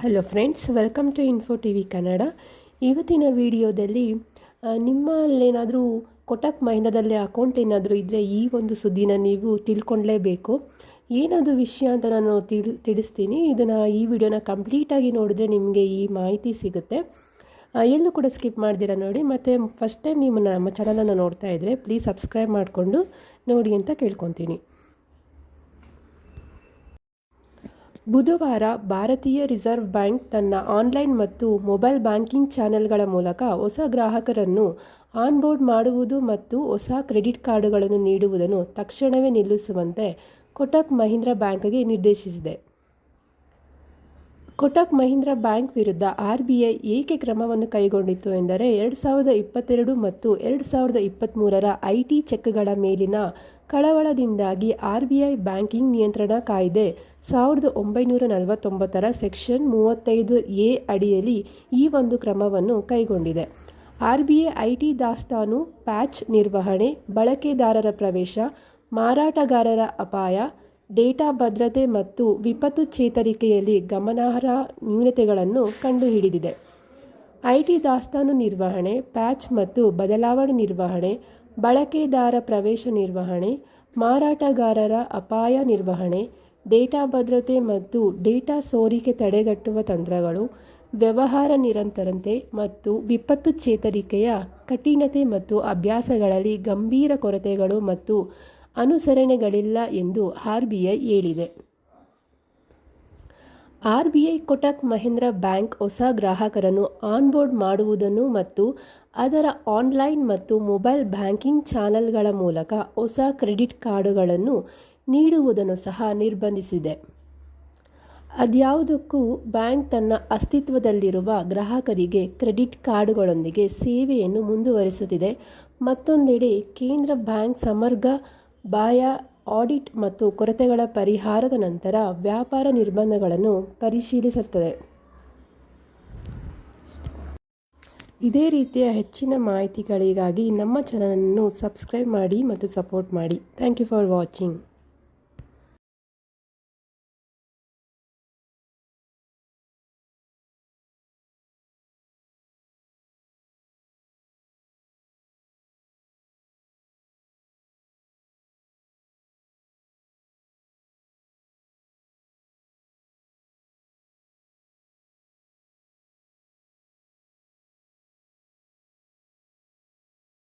Hello friends, welcome to info T V Kannada. ಇವತ್ತಿನ ವಿಡಿಯೋದಲ್ಲಿ ನಿಮ್ಮಲ್ಲೇನಾದರೂ Kotak ಮಹೀಂದ್ರದಲ್ಲಿ account ಏನಾದರೂ ಇದ್ದರೆ ಈ ಒಂದು ಸುದ್ದಿನ ನೀವು ತಿಳ್ಕೊಳ್ಳೇಬೇಕು. ಏನದು ವಿಷಯ ಅಂತ ನಾನು ತಿಳಿಸ್ತೀನಿ. ಈ ವಿಡಿಯೋನ ಕಂಪ್ಲೀಟಾಗಿ ನೋಡಿದ್ರೆ ನಿಮಗೆ ಈ ಮಾಹಿತಿ ಸಿಗುತ್ತೆ. ಎಲ್ಲೂ ಕೂಡ ಸ್ಕಿಪ್ ಮಾಡ್ದಿರ ನೋಡಿ. ಮತ್ತು ಫಸ್ಟ್ ಟೈಮ್ ನೀವು ನಮ್ಮ ಚಾನಲನ್ನು ನೋಡ್ತಾ ಇದ್ದರೆ ಪ್ಲೀಸ್ ಸಬ್ಸ್ಕ್ರೈಬ್ ಮಾಡಿಕೊಂಡು ನೋಡಿ ಅಂತ ಕೇಳ್ಕೊತೀನಿ. ಬುಧವಾರ ಭಾರತೀಯ ರಿಸರ್ವ್ ಬ್ಯಾಂಕ್ ತನ್ನ ಆನ್ಲೈನ್ ಮತ್ತು ಮೊಬೈಲ್ ಬ್ಯಾಂಕಿಂಗ್ ಚಾನೆಲ್ಗಳ ಮೂಲಕ ಹೊಸ ಗ್ರಾಹಕರನ್ನು ಆನ್ಬೋರ್ಡ್ ಮಾಡುವುದು ಮತ್ತು ಹೊಸ ಕ್ರೆಡಿಟ್ ಕಾರ್ಡುಗಳನ್ನು ನೀಡುವುದನ್ನು ತಕ್ಷಣವೇ ನಿಲ್ಲಿಸುವಂತೆ ಕೊಟಕ್ ಮಹೀಂದ್ರ ಬ್ಯಾಂಕ್ಗೆ ನಿರ್ದೇಶಿಸಿದೆ. ಕೊಟಕ್ ಮಹೀಂದ್ರ ಬ್ಯಾಂಕ್ ವಿರುದ್ಧ RBI ಏಕೆ ಕ್ರಮವನ್ನು ಕೈಗೊಂಡಿತು ಎಂದರೆ 2022 ಮತ್ತು 2023ರ IT ಚೆಕ್ಗಳ ಮೇಲಿನ ಕಳವಳದಿಂದಾಗಿ RBI ಬ್ಯಾಂಕಿಂಗ್ ನಿಯಂತ್ರಣ ಕಾಯ್ದೆ 1949ರ ಸೆಕ್ಷನ್ 35A ಅಡಿಯಲ್ಲಿ ಈ ಒಂದು ಕ್ರಮವನ್ನು ಕೈಗೊಂಡಿದೆ. RBI IT ದಾಸ್ತಾನು, ಪ್ಯಾಚ್ ನಿರ್ವಹಣೆ, ಬಳಕೆದಾರರ ಪ್ರವೇಶ, ಮಾರಾಟಗಾರರ ಅಪಾಯ, ಡೇಟಾ ಭದ್ರತೆ ಮತ್ತು ವಿಪತ್ತು ಚೇತರಿಕೆಯಲ್ಲಿ ಗಮನಾರ್ಹ ನ್ಯೂನತೆಗಳನ್ನು ಕಂಡುಹಿಡಿದಿದೆ. IT ದಾಸ್ತಾನು ನಿರ್ವಹಣೆ, ಪ್ಯಾಚ್ ಮತ್ತು ಬದಲಾವಣೆ ನಿರ್ವಹಣೆ, ಬಳಕೆದಾರ ಪ್ರವೇಶ ನಿರ್ವಹಣೆ, ಮಾರಾಟಗಾರರ ಅಪಾಯ ನಿರ್ವಹಣೆ, ಡೇಟಾ ಭದ್ರತೆ ಮತ್ತು ಡೇಟಾ ಸೋರಿಕೆ ತಡೆಗಟ್ಟುವ ತಂತ್ರಗಳು, ವ್ಯವಹಾರ ನಿರಂತರತೆ ಮತ್ತು ವಿಪತ್ತು ಚೇತರಿಕೆಯ ಕಠಿಣತೆ ಮತ್ತು ಅಭ್ಯಾಸಗಳಲ್ಲಿ ಗಂಭೀರ ಕೊರತೆಗಳು ಮತ್ತು ಅನುಸರಣೆಗಳಿಲ್ಲ ಎಂದು RBI ಹೇಳಿದೆ. RBI ಕೊಟಕ್ ಮಹೀಂದ್ರ ಬ್ಯಾಂಕ್ ಹೊಸ ಗ್ರಾಹಕರನ್ನು ಆನ್ಬೋರ್ಡ್ ಮಾಡುವುದನ್ನು ಮತ್ತು ಅದರ ಆನ್ಲೈನ್ ಮತ್ತು ಮೊಬೈಲ್ ಬ್ಯಾಂಕಿಂಗ್ ಚಾನೆಲ್ಗಳ ಮೂಲಕ ಹೊಸ ಕ್ರೆಡಿಟ್ ಕಾರ್ಡುಗಳನ್ನು ನೀಡುವುದನ್ನು ಸಹ ನಿರ್ಬಂಧಿಸಿದೆ. ಅದ್ಯಾವುದಕ್ಕೂ ಬ್ಯಾಂಕ್ ತನ್ನ ಅಸ್ತಿತ್ವದಲ್ಲಿರುವ ಗ್ರಾಹಕರಿಗೆ ಕ್ರೆಡಿಟ್ ಕಾರ್ಡುಗಳೊಂದಿಗೆ ಸೇವೆಯನ್ನು ಮುಂದುವರಿಸುತ್ತಿದೆ. ಮತ್ತೊಂದೆಡೆ ಕೇಂದ್ರ ಬ್ಯಾಂಕ್ ಸಮಗ್ರ ಬಾಹ್ಯ ಆಡಿಟ್ ಮತ್ತು ಕೊರತೆಗಳ ಪರಿಹಾರದ ನಂತರ ವ್ಯಾಪಾರ ನಿರ್ಬಂಧಗಳನ್ನು ಪರಿಶೀಲಿಸುತ್ತದೆ. ಇದೇ ರೀತಿಯ ಹೆಚ್ಚಿನ ಮಾಹಿತಿಗಳಿಗಾಗಿ ನಮ್ಮ ಚಾನಲನ್ನು ಸಬ್ಸ್ಕ್ರೈಬ್ ಮಾಡಿ ಮತ್ತು ಸಪೋರ್ಟ್ ಮಾಡಿ. Thank you for watching.